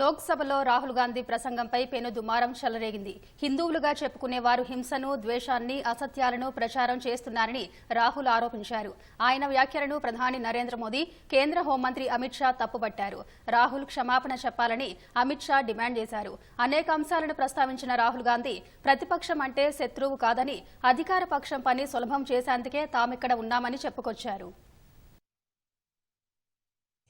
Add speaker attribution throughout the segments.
Speaker 1: లోక్సభలో రాహుల్ గాంధీ ప్రసంగంపై పెను దుమారం చెలరేగింది. హిందువులుగా చెప్పుకునేవారు హింసను, ద్వేషాన్ని, అసత్యాలను ప్రచారం చేస్తున్నారని రాహుల్ ఆరోపించారు. ఆయన వ్యాఖ్యలను ప్రధాని నరేంద్ర మోదీ, కేంద్ర హోంమంత్రి అమిత్ షా తప్పుపట్టారు. రాహుల్ క్షమాపణ చెప్పాలని అమిత్ షా డిమాండ్ చేశారు. అనేక అంశాలను ప్రస్తావించిన రాహుల్ గాంధీ ప్రతిపక్షం అంటే శత్రువు కాదని, అధికార పక్షం పని సులభం చేసేందుకే తామిక్కడ ఉన్నామని చెప్పుకొచ్చారు.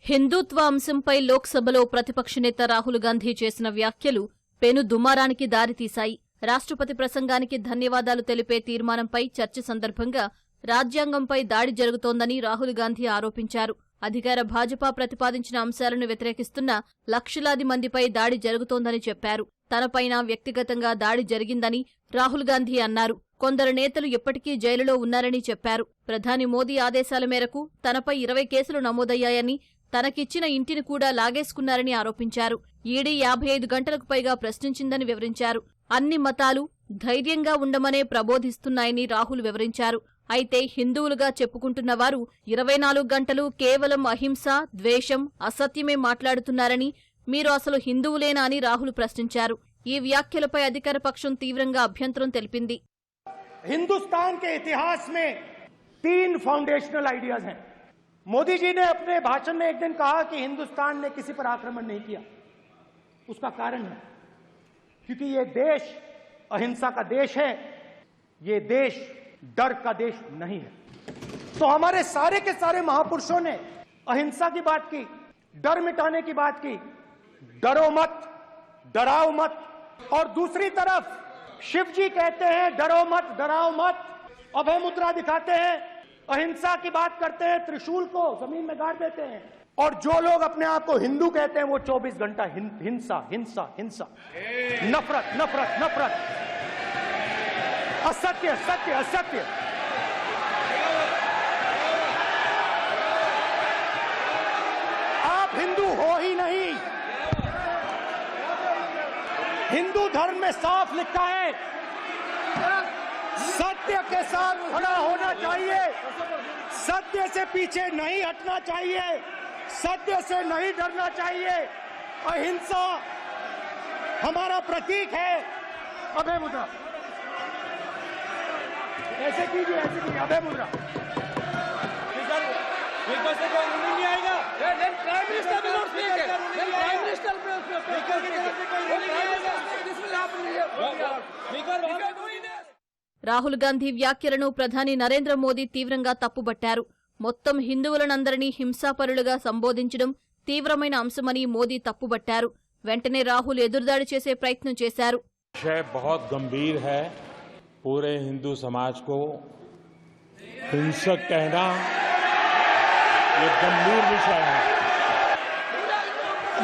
Speaker 2: హిందూత్వ అంశంపై లోక్సభలో ప్రతిపక్ష నేత రాహుల్ గాంధీ చేసిన వ్యాఖ్యలు పెను దుమారానికి దారితీశాయి. రాష్ట్రపతి ప్రసంగానికి ధన్యవాదాలు తెలిపే తీర్మానంపై చర్చ సందర్భంగా రాజ్యాంగంపై దాడి జరుగుతోందని రాహుల్ గాంధీ ఆరోపించారు. అధికార భాజపా ప్రతిపాదించిన అంశాలను వ్యతిరేకిస్తున్న లక్షలాది మందిపై దాడి జరుగుతోందని చెప్పారు. తనపైన వ్యక్తిగతంగా దాడి జరిగిందని రాహుల్ గాంధీ అన్నారు. కొందరు నేతలు ఇప్పటికీ జైలులో ఉన్నారని చెప్పారు. ప్రధాని మోదీ ఆదేశాల మేరకు తనపై 20 కేసులు నమోదయ్యాయని, తనకిచ్చిన ఇంటిని కూడా లాగేసుకున్నారని ఆరోపించారు. ఈడీ 55 గంటలకు పైగా ప్రశ్నించిందని వివరించారు. అన్ని మతాలు ధైర్యంగా ఉండమనే ప్రబోధిస్తున్నాయని రాహుల్ వివరించారు. అయితే హిందువులుగా చెప్పుకుంటున్న వారు 24 గంటలు కేవలం అహింస, ద్వేషం, అసత్యమే మాట్లాడుతున్నారని, మీరు అసలు హిందువులేనా అని రాహుల్ ప్రశ్నించారు. ఈ వ్యాఖ్యలపై అధికార పక్షం తీవ్రంగా అభ్యంతరం తెలిపింది.
Speaker 3: हिंदुस्तान के इतिहास में 3 फाउंडेशनल आइडियाज हैं। मोदी जी ने अपने भाषण में एक दिन कहा कि हिंदुस्तान ने किसी पर आक्रमण नहीं किया। उसका कारण है क्योंकि ये देश अहिंसा का देश है, ये देश डर का देश नहीं है। तो हमारे सारे के सारे महापुरुषों ने अहिंसा की बात की, डर मिटाने की बात की, डरो मत, डराओ मत। और दूसरी तरफ शिव जी कहते हैं डरो मत, डराओ मत, अभय मुद्रा दिखाते हैं, अहिंसा की बात करते हैं, त्रिशूल को जमीन में गाड़ देते हैं। और जो लोग अपने आप को हिंदू कहते हैं वो 24 घंटा हिंसा हिंसा हिंसा, नफरत नफरत नफरत, असत्य सत्य असत्य। आप हिंदू हो ही नहीं। हिंदू धर्म में साफ लिखा है सत्य के साथ खड़ा होना चाहिए, सत्य से पीछे नहीं हटना चाहिए, सत्य से नहीं डरना चाहिए। अहिंसा हमारा प्रतीक है। अभय मुद्रा ऐसे कीजिए, ऐसे कीजिए, अभय मुद्रा। नहीं आएगा। प्राइम मिनिस्टर
Speaker 2: రాహుల్ గాంధీ వ్యాఖ్యలను ప్రధాని నరేంద్ర మోదీ తీవ్రంగా తప్పుబట్టారు. మొత్తం హిందువులనందరినీ హింసాపరులుగా సంబోధించడం తీవ్రమైన అంశమని మోదీ తప్పుబట్టారు. వెంటనే రాహుల్ ఎదురుదాడి చేసే ప్రయత్నం చేశారు.
Speaker 4: विषय बहुत गंभीर है। पूरे हिंदू समाज को हिंसक कहना ये गंभीर विषय है।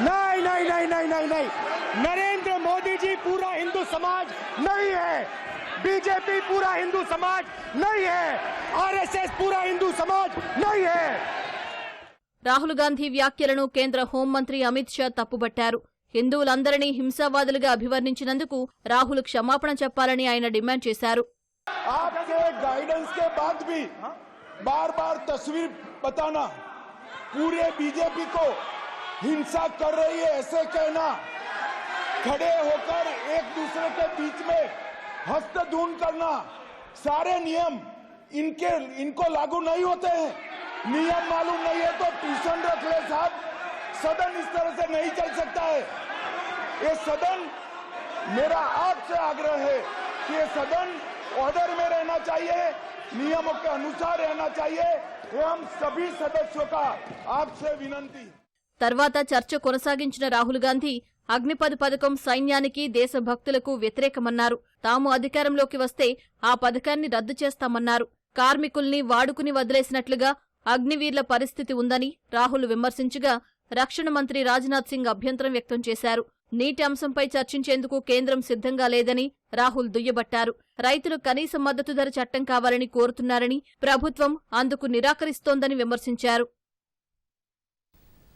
Speaker 3: नहीं नहीं नहीं नहीं नहीं नहीं, नरेंद्र मोदी जी पूरा हिंदू समाज नहीं है, बीजेपी पूरा हिंदू समाज नहीं है, आरएसएस पूरा हिंदू समाज नहीं है।
Speaker 2: రాహుల్ గాంధీ వ్యాఖ్యలను కేంద్ర హోంమంత్రి అమిత్ షా తప్పుబట్టారు. హిందువులందరినీ హింసావాదులుగా అభివర్ణించినందుకు రాహుల్ క్షమాపణ చెప్పాలని ఆయన డిమాండ్ చేశారు.
Speaker 5: आपके गाइडेंस के बाद भी बार बार तस्वीर बताना, पूरे बीजेपी को हिंसा कर रही है ऐसे कहना, खड़े होकर एक दूसरे के बीच में हस्तधून करना, सारे नियम इनको लागू नहीं होते हैं। नियम मालूम नहीं है तो ट्यूशन रख ले साहब। सदन इस तरह से नहीं चल सकता है। ये सदन, मेरा आपसे आग्रह है कि ये सदन ऑर्डर में रहना चाहिए, नियमों के अनुसार रहना चाहिए। ये हम सभी सदस्यों का आपसे विनंती।
Speaker 2: తర్వాత చర్చ కొనసాగించిన రాహుల్ గాంధీ అగ్నిపథ్ పథకం సైన్యానికి, దేశభక్తులకు వ్యతిరేకమన్నారు. తాము అధికారంలోకి వస్తే ఆ పథకాన్ని రద్దు చేస్తామన్నారు. కార్మికుల్ని వాడుకుని వదిలేసినట్లుగా అగ్నివీర్ల పరిస్థితి ఉందని రాహుల్ విమర్శించగా, రక్షణ మంత్రి రాజ్నాథ్ సింగ్ అభ్యంతరం వ్యక్తం చేశారు. నీటి అంశంపై చర్చించేందుకు కేంద్రం సిద్ధంగా లేదని రాహుల్ దుయ్యబట్టారు. రైతులు కనీస మద్దతు ధర చట్టం కావాలని కోరుతున్నారని, ప్రభుత్వం అందుకు నిరాకరిస్తోందని విమర్శించారు.